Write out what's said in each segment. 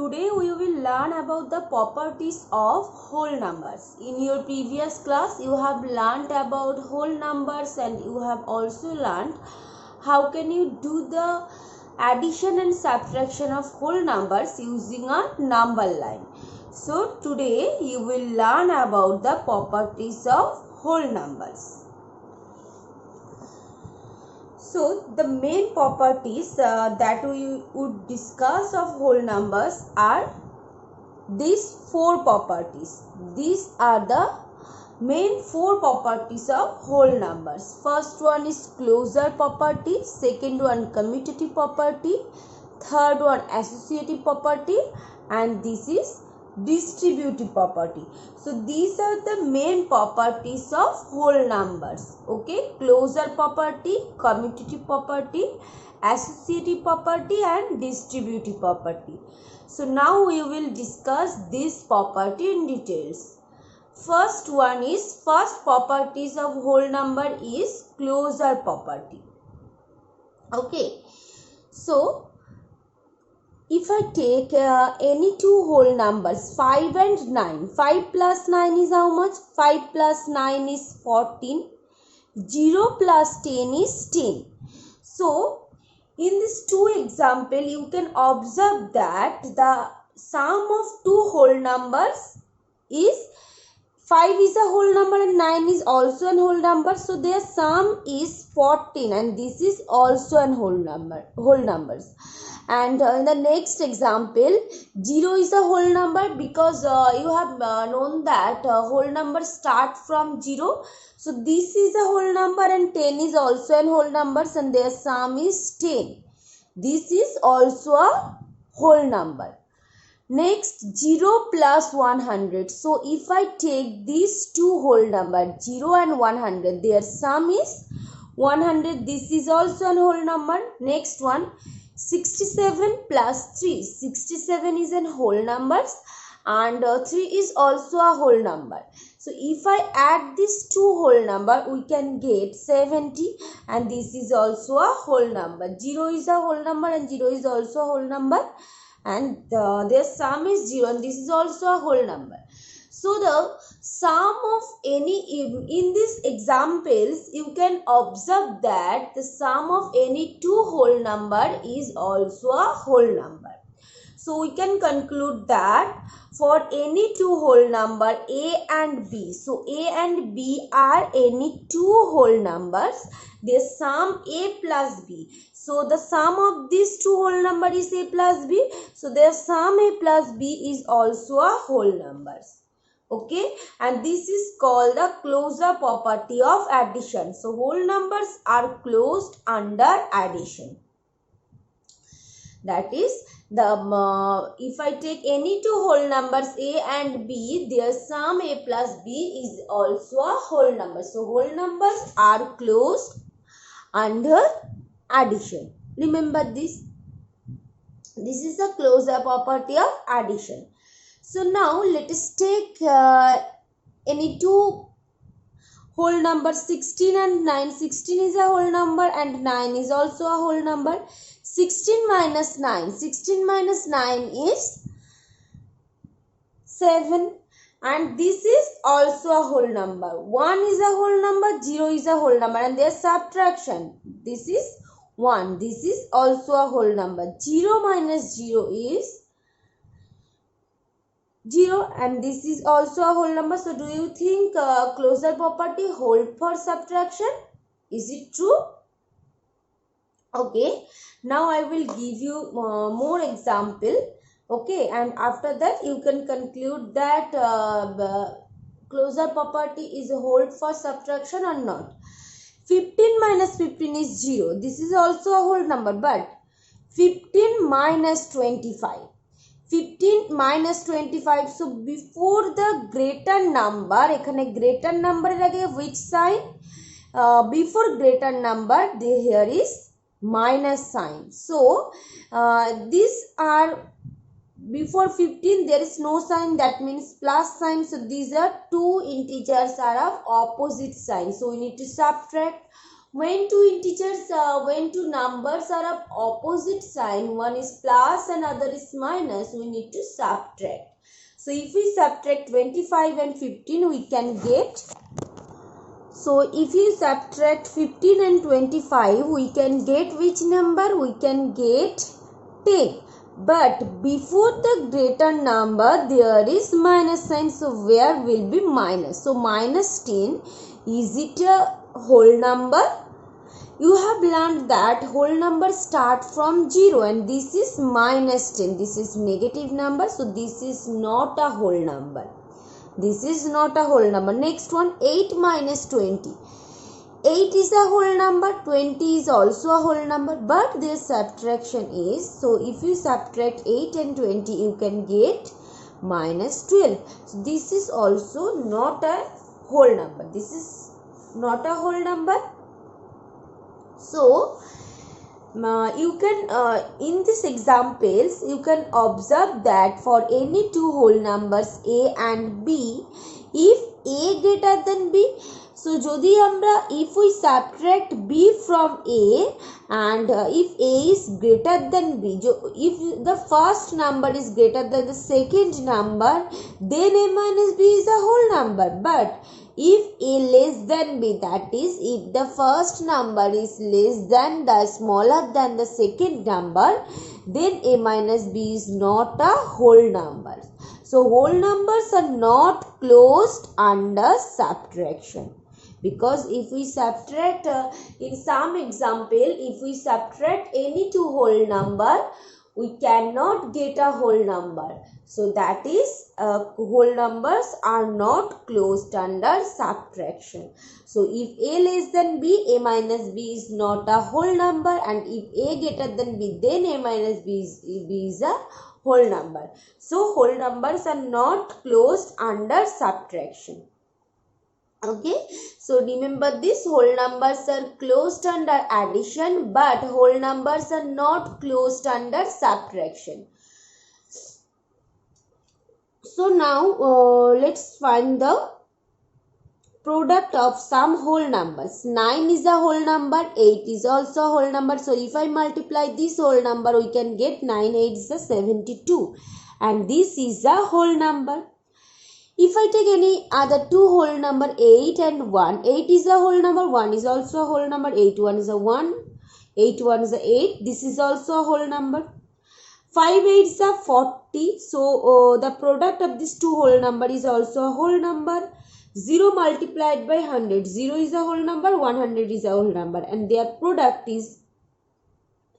today we will learn about the properties of whole numbers. In your previous class you have learned about whole numbers and you have also learned how can you do the addition and subtraction of whole numbers using a number line. So today you will learn about the properties of whole numbers. So the main properties that we would discuss of whole numbers are these four properties. These are the main four properties of whole numbers. First one is closure property, second one commutative property, third one associative property, and this is distributive property. So these are the main properties of whole numbers. Okay, closure property, commutative property, associative property, and distributive property. So now we will discuss this property in details. First properties of whole number is closure property. Okay, so if I take any two whole numbers 5 and 9, 5 plus 9 is how much? 5 plus 9 is 14, 0 plus 10 is 10. So in this two example you can observe that the sum of two whole numbers is 5 is a whole number and 9 is also a whole number. So their sum is 14 and this is also a whole numbers. And in the next example, 0 is a whole number because you have known that whole numbers start from 0. So this is a whole number and 10 is also a whole numbers and their sum is 10. This is also a whole number. Next, 0 plus 100. So if I take these two whole numbers 0 and 100, their sum is 100. This is also a whole number. Next one, 67 plus 3. 67 is a whole number and 3 is also a whole number. So if I add these two whole number, we can get 70 and this is also a whole number. 0 is a whole number and 0 is also a whole number and their sum is 0 and this is also a whole number. So the sum of any, in these examples you can observe that the sum of any two whole number is also a whole number. So we can conclude that for any two whole number A and B, so A and B are any two whole numbers, their sum A plus B. So the sum of these two whole number is A plus B, so their sum A plus B is also a whole numbers. Okay, and this is called the closure property of addition. So whole numbers are closed under addition. That is the if I take any two whole numbers A and B, their sum A plus B is also a whole number. So whole numbers are closed under addition. Remember this. This is the closure property of addition. So now let us take any two whole numbers 16 and 9. 16 is a whole number and 9 is also a whole number. 16 minus 9. 16 minus 9 is 7 and this is also a whole number. 1 is a whole number, 0 is a whole number and their subtraction. This is 1. This is also a whole number. 0 minus 0 is 0 and this is also a whole number. So do you think closure property hold for subtraction? Is it true? Okay, now I will give you more example. Okay, and after that you can conclude that closure property is a hold for subtraction or not. 15 minus 15 is 0. This is also a whole number, but 15 minus 25. 15 minus 25. So before the greater number, ekhane greater number lage which sign? Before greater number, here is minus sign. So these are before 15 there is no sign, that means plus sign. So these are two integers are of opposite sign. So we need to subtract When when two numbers are of opposite sign, one is plus and other is minus, we need to subtract. So if we subtract 25 and 15, we can get, so if you subtract 15 and 25, we can get which number? We can get 10. But before the greater number, there is minus sign. So where will be minus? So minus 10, is it a whole number? You have learned that whole numbers start from 0 and this is minus 10. This is negative number. So this is not a whole number. This is not a whole number. Next one, 8 minus 20. 8 is a whole number, 20 is also a whole number, but their subtraction is, so if you subtract 8 and 20, you can get minus 12. So this is also not a whole number. This is not a whole number. So you can in this examples you can observe that for any two whole numbers a and b, if a greater than b, so jodi amra, if we subtract b from a and if a is greater than b, if the first number is greater than the second number, then a minus b is a whole number. But if a less than b, that is if the first number is less than the smaller than the second number, then a minus b is not a whole number. So whole numbers are not closed under subtraction, because if we subtract in some example, if we subtract any two whole number, we cannot get a whole number. So that is whole numbers are not closed under subtraction. So if a less than b, a minus b is not a whole number, and if a greater than b, then a minus b is a whole number. So whole numbers are not closed under subtraction. Okay, so remember this, whole numbers are closed under addition, but whole numbers are not closed under subtraction. So now let's find the product of some whole numbers. 9 is a whole number, 8 is also a whole number. So if I multiply this whole number, we can get 9 8 is a 72, and this is a whole number. If I take any other two whole number, 8 and 1, 8 is a whole number, 1 is also a whole number, 8 1 is a 1, 8 1 is a 8, this is also a whole number. 5 8 is a 40, so the product of this two whole number is also a whole number. 0 multiplied by 100, 0 is a whole number, 100 is a whole number, and their product is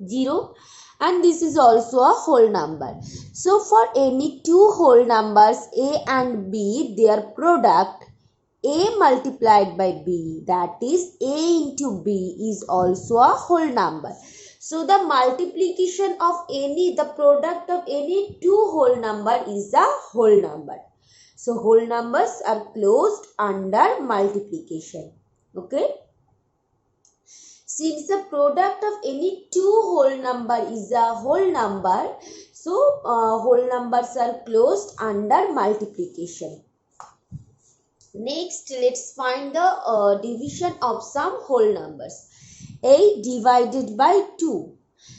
0. And this is also a whole number. So for any two whole numbers a and b, their product a multiplied by b, that is a into b, is also a whole number. So the multiplication of the product of any two whole number is a whole number. So whole numbers are closed under multiplication. Okay. Since the product of any two whole number is a whole number, so whole numbers are closed under multiplication. Next, let's find the division of some whole numbers. 8 divided by 2.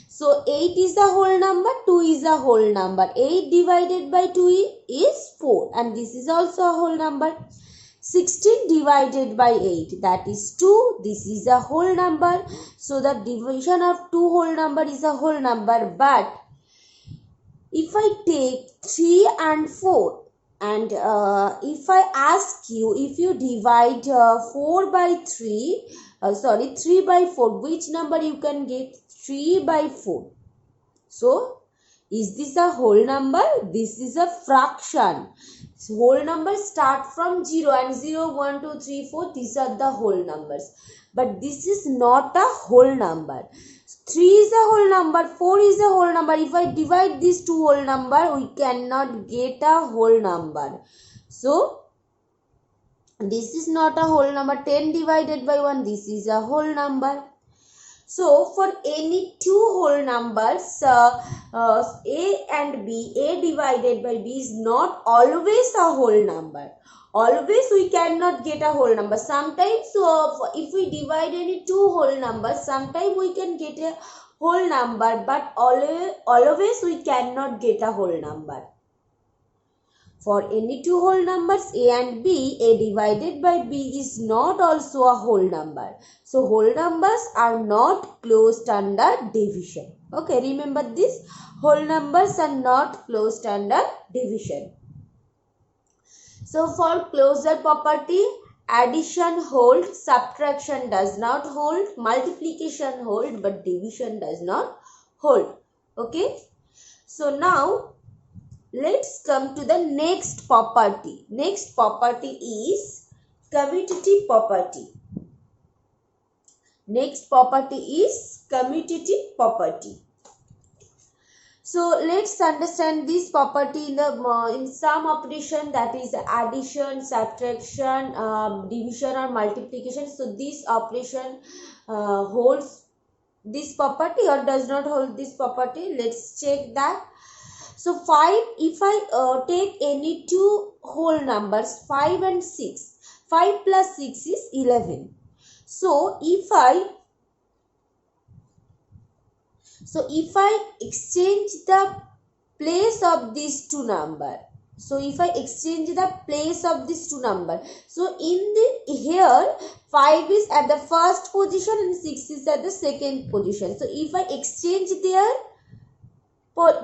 So 8 is a whole number, 2 is a whole number. 8 divided by 2 is 4, and this is also a whole number. 16 divided by 8, that is 2. This is a whole number. So the division of two whole number is a whole number. But if I take 3 and 4, and if I ask you, if you divide 4 by 3, 3 by 4, which number you can get? 3 by 4. So is this a whole number? This is a fraction. So whole numbers start from 0, and 0, 1, 2, 3, 4, these are the whole numbers. But this is not a whole number. 3 is a whole number, 4 is a whole number. If I divide these two whole number, we cannot get a whole number. So this is not a whole number. 10 divided by 1, this is a whole number. So for any two whole numbers, a and b, a divided by b is not always a whole number. Always we cannot get a whole number. Sometimes if we divide any two whole numbers, sometimes we can get a whole number, but always we cannot get a whole number. For any two whole numbers a and b, a divided by b is not also a whole number. So whole numbers are not closed under division. Okay, remember this. Whole numbers are not closed under division. So for closure property, addition holds, subtraction does not hold, multiplication hold, but division does not hold. Okay. So now let's come to the next property. Next property is commutative property. Next property is commutative property. So let's understand this property in some operation, that is addition, subtraction, division or multiplication. So this operation holds this property or does not hold this property. Let's check that. So 5, if I take any two whole numbers 5 and 6, 5 plus 6 is 11. So if I exchange the place of these two numbers, so if I exchange the place of these two numbers, so here 5 is at the first position and 6 is at the second position. So if I exchange their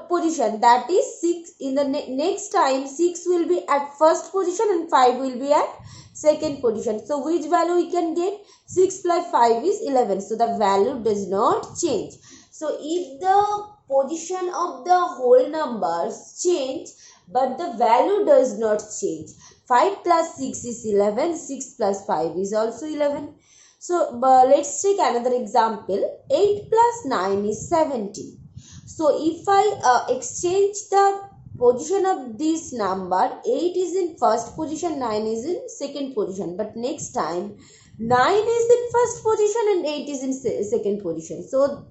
position, that is 6 in the next time 6 will be at first position and 5 will be at second position. So which value we can get? 6 plus 5 is 11. So the value does not change. So if the position of the whole numbers change but the value does not change, 5 plus 6 is 11, 6 plus 5 is also 11. So let's take another example. 8 plus 9 is 17. So if I exchange the position of this number, 8 is in first position, 9 is in second position. But next time 9 is in first position and 8 is in second position. So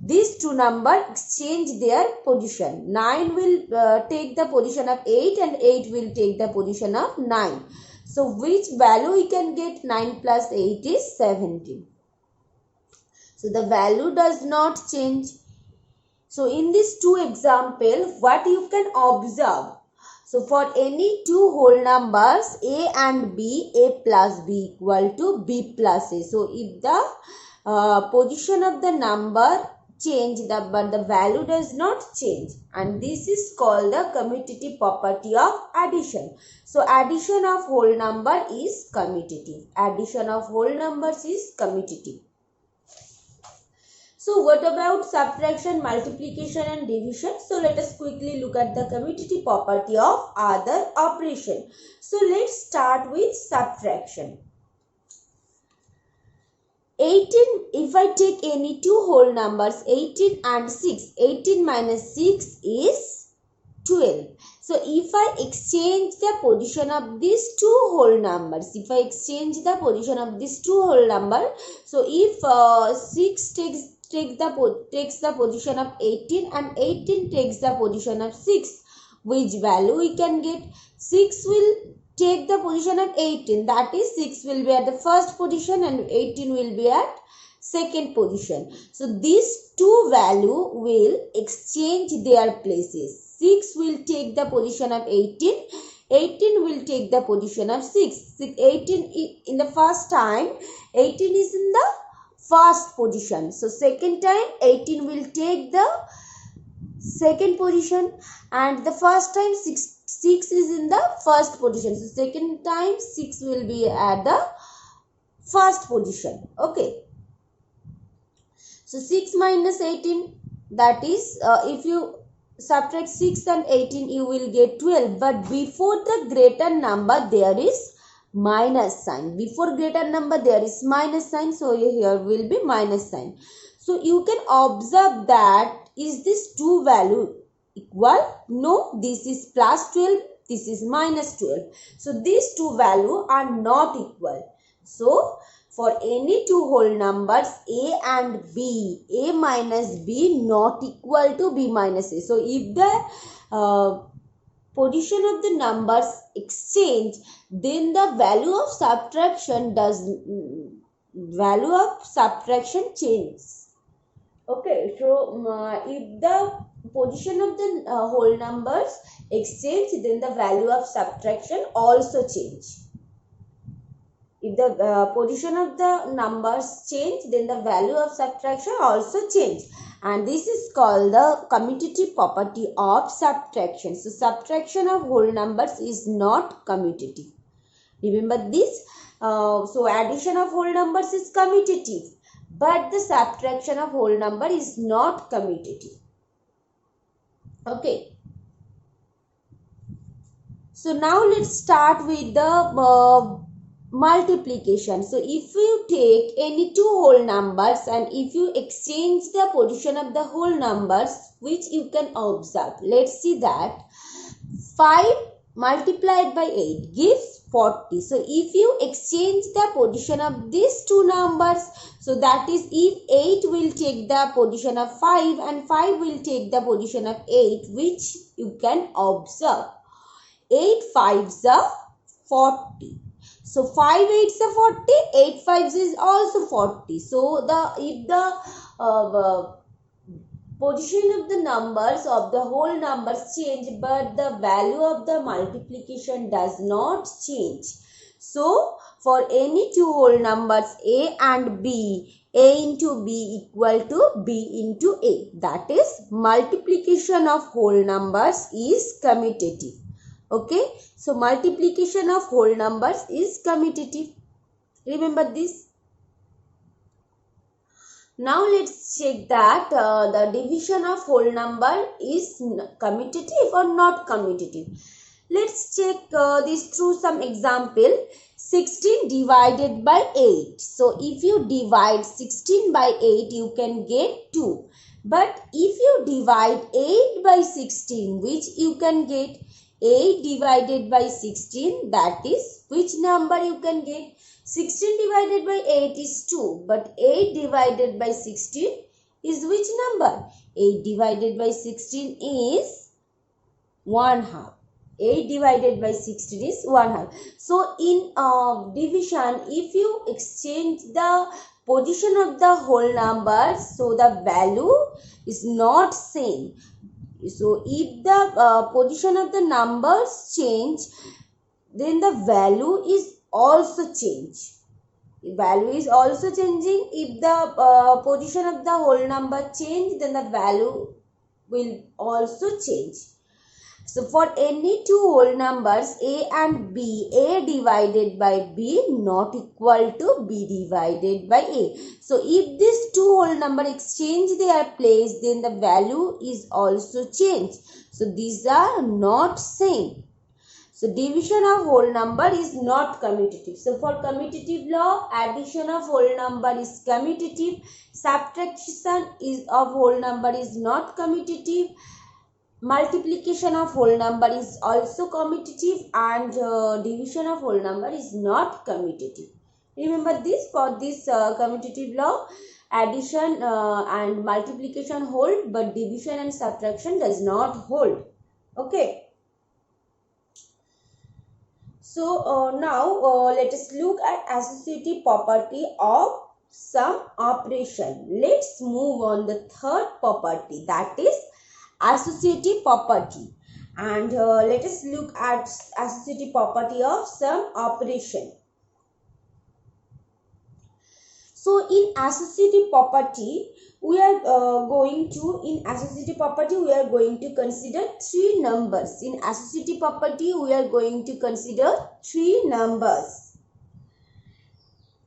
these two numbers exchange their position. 9 will take the position of 8 and 8 will take the position of 9. So which value we can get? 9 plus 8 is 17. So the value does not change. So in these two examples, what you can observe? So for any two whole numbers a and b, a plus b equal to b plus a. So if the position of the number change, but the value does not change, and this is called the commutative property of addition. So addition of whole number is commutative. Addition of whole numbers is commutative. So what about subtraction, multiplication and division? So let us quickly look at the commutative property of other operation. So let's start with subtraction. 18, if I take any two whole numbers 18 and 6, 18 minus 6 is 12. So if I exchange the position of these two whole numbers, so if 6 takes the position of 18 and 18 takes the position of 6, which value we can get? 6 will take the position of 18, that is 6 will be at the first position and 18 will be at second position. So these two value will exchange their places. 6 will take the position of 18, 18 will take the position of 6. 18 in the first time, 18 is in the first position. So second time 18 will take the second position, and the first time 6 is in the first position. So second time 6 will be at the first position. Okay. So 6 minus 18, that is if you subtract 6 and 18 you will get 12. But before the greater number there is minus sign. Before greater number there is minus sign. So here will be minus sign. So you can observe that, is this two value equal? No, this is plus 12, this is minus 12. So these two value are not equal. So for any two whole numbers a and b, a minus b not equal to b minus a. So if the position of the numbers exchange, then the value of subtraction changes. Okay, so if the position of the whole numbers exchange, then the value of subtraction also change. If the position of the numbers change, then the value of subtraction also change. And this is called the commutative property of subtraction. So subtraction of whole numbers is not commutative. Remember this. So addition of whole numbers is commutative, but the subtraction of whole number is not commutative. Okay. So now let's start with the multiplication. So if you take any two whole numbers and if you exchange the position of the whole numbers, which you can observe, let's see that 5 multiplied by 8 gives 40. So if you exchange the position of these two numbers, so that is if 8 will take the position of 5 and 5 will take the position of 8, which you can observe, 8 5s are 40. So 5 8s are 40, 8 5s is also 40. So if the position of the numbers of the whole numbers change, but the value of the multiplication does not change. So for any two whole numbers A and B, A into B equal to B into A. That is, multiplication of whole numbers is commutative. Okay, so multiplication of whole numbers is commutative. Remember this. Now let's check that the division of whole number is commutative or not commutative. Let's check this through some example. 16 divided by 8. So if you divide 16 by 8, you can get 2. But if you divide 8 by 16, which you can get 8 divided by 16, that is which number you can get? 16 divided by 8 is 2, but 8 divided by 16 is which number? 8 divided by 16 is 1/2. 8 divided by 16 is 1/2. So in division, if you exchange the position of the whole numbers, so the value is not same. So if the position of the numbers change, then the value is also change. The value is also changing. If the position of the whole number change, then the value will also change. So for any two whole numbers A and B, A divided by B not equal to B divided by A. So if these two whole number exchange their place, then the value is also changed. So these are not same. So division of whole number is not commutative. So for commutative law, addition of whole number is commutative. Subtraction of whole number is not commutative. Multiplication of whole number is also commutative, and division of whole number is not commutative. Remember this. For this commutative law, addition and multiplication hold, but division and subtraction does not hold. Okay. So now let us look at associative property of some operation. Let's move on the third property, that is associative property, and let us look at associative property of some operation. So in associative property, we are going to consider three numbers. In associative property, we are going to consider three numbers.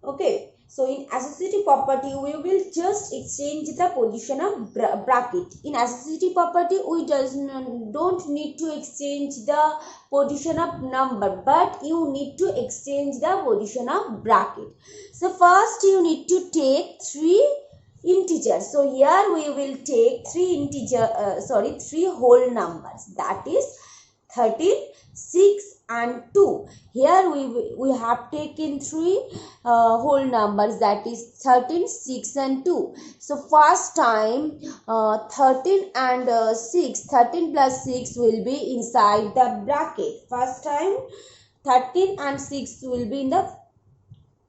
Okay. So in associative property, we will just exchange the position of bracket. In associative property, we don't need to exchange the position of number, but you need to exchange the position of bracket. So first you need to take three integers. So here we will take three whole numbers, that is 13, 6 and 2. Here we have taken three whole numbers, that is 13, 6 and 2. So first time 13 and 6, 13 plus 6 will be inside the bracket. First time 13 and 6 will be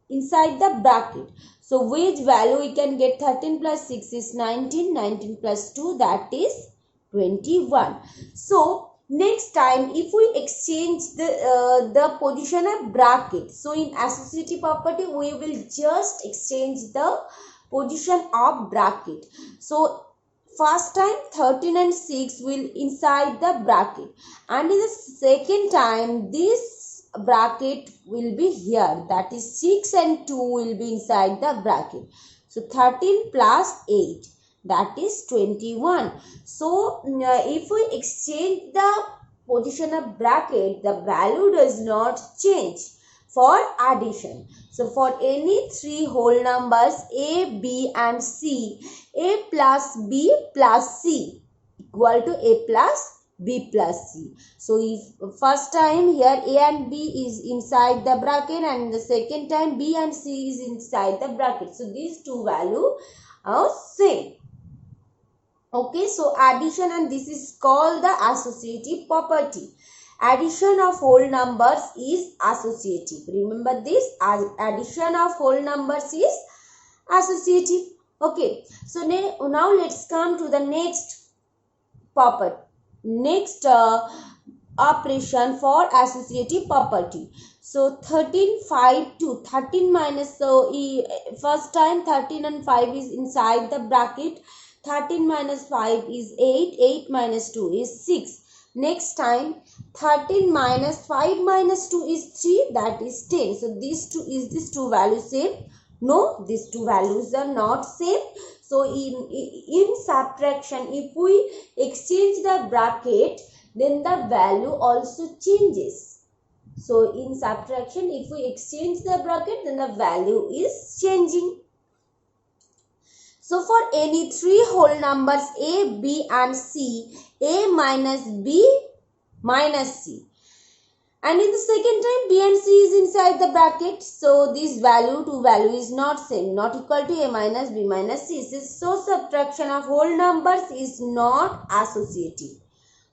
inside the bracket. So which value we can get? 13 plus 6 is 19, 19 plus 2, that is 21. So next time if we exchange the position of bracket, so in associative property we will just exchange the position of bracket. So first time 13 and 6 will inside the bracket, and in the second time this bracket will be here, that is 6 and 2 will be inside the bracket. So 13 plus 8, that is 21. So if we exchange the position of bracket, the value does not change for addition. So for any three whole numbers a, b and c, a plus b plus c equal to a plus b plus c. So if first time here a and b is inside the bracket, and the second time b and c is inside the bracket, so these two values are same. Okay, so addition, and this is called the associative property. Addition of whole numbers is associative. Remember this, addition of whole numbers is associative. Okay, so now let's come to the next property, next operation for associative property. So 13, 5, 2, 13 minus, so first time 13 and 5 is inside the bracket. 13 minus 5 is 8, 8 minus 2 is 6. Next time 13 minus 5 minus 2 is 3, that is 10. So these two values same? No, these two values are not same. So in subtraction, if we exchange the bracket, then the value also changes. So in subtraction, if we exchange the bracket, then the value is changing. So for any three whole numbers a, b and c, a minus b minus c, and in the second time b and c is inside the bracket, so this two value is not same, not equal to a minus b minus c. So subtraction of whole numbers is not associative.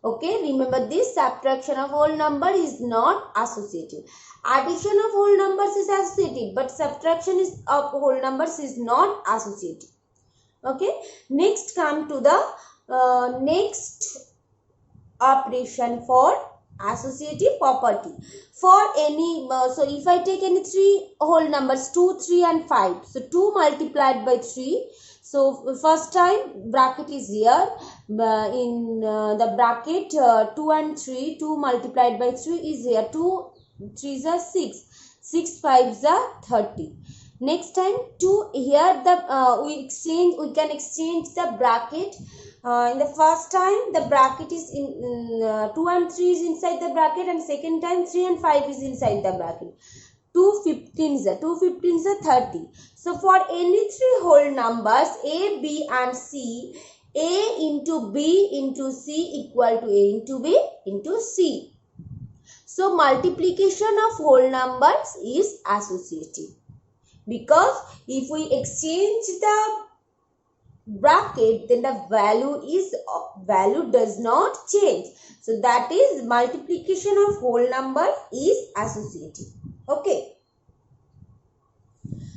Okay, remember this, subtraction of whole number is not associative. Addition of whole numbers is associative, but subtraction of whole numbers is not associative. Okay, next come to the next operation for associative property. For any, so if I take any three whole numbers 2, 3 and 5, so 2 multiplied by 3. So first time bracket is here, in the bracket 2 and 3, 2 multiplied by 3 is here, 2 3s are 6, 6 5s are 30. Next time 2, here the we can exchange the bracket. In the first time the bracket is in 2 and 3 is inside the bracket, and second time 3 and 5 is inside the bracket. 2 15s are 30. So for any three whole numbers a, b and c, a into b into c equal to a into b into c. So multiplication of whole numbers is associative, because if we exchange the bracket, then the value does not change. So that is, multiplication of whole number is associative. Okay.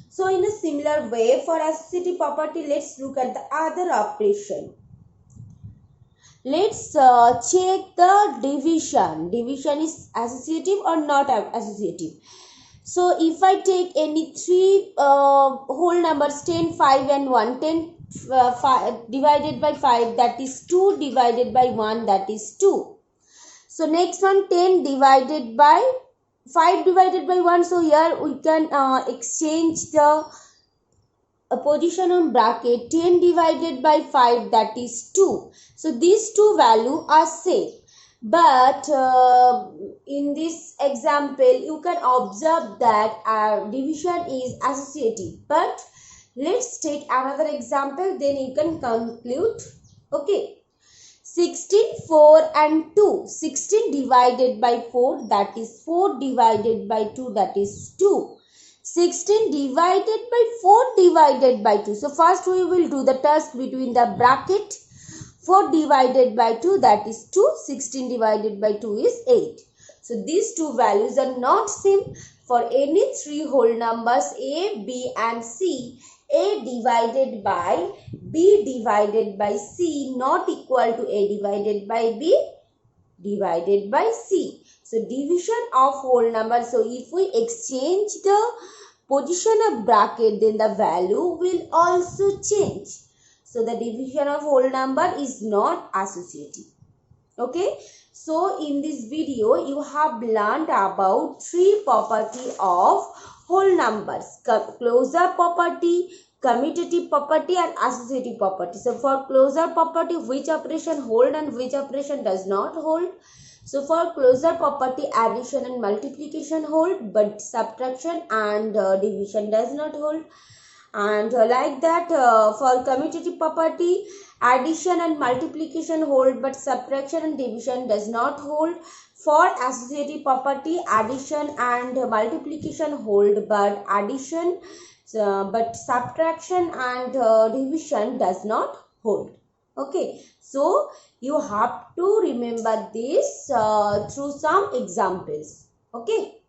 So in a similar way, for associative property, let's look at the other operation. Let's check the division. Division is associative or not associative. So if I take any three whole numbers 10, 5 and 1, 10 5 divided by 5, that is 2, divided by 1, that is 2. So next one, 10 divided by 5 divided by 1. So here we can exchange the position on bracket. 10 divided by 5, that is 2. So these two values are same. But in this example, you can observe that division is associative. But let's take another example, then you can conclude. Okay. 16, 4 and 2. 16 divided by 4, that is 4 divided by 2, that is 2. 16 divided by 4 divided by 2. So first we will do the test between the bracket. 4 divided by 2, that is 2. 16 divided by 2 is 8. So these two values are not same. For any three whole numbers A, B and C, A divided by B divided by C not equal to A divided by B divided by C. So division of whole number. So if we exchange the position of bracket, then the value will also change. So the division of whole number is not associative. Okay. So in this video you have learned about three property of whole numbers: closure property, commutative property and associative property. So for closure property, which operation hold and which operation does not hold. So for closure property, addition and multiplication hold, but subtraction and division does not hold. And like that, for commutative property, addition and multiplication hold, but subtraction and division does not hold. For associative property, addition and multiplication hold, but but subtraction and division does not hold. Okay, so you have to remember this through some examples. Okay.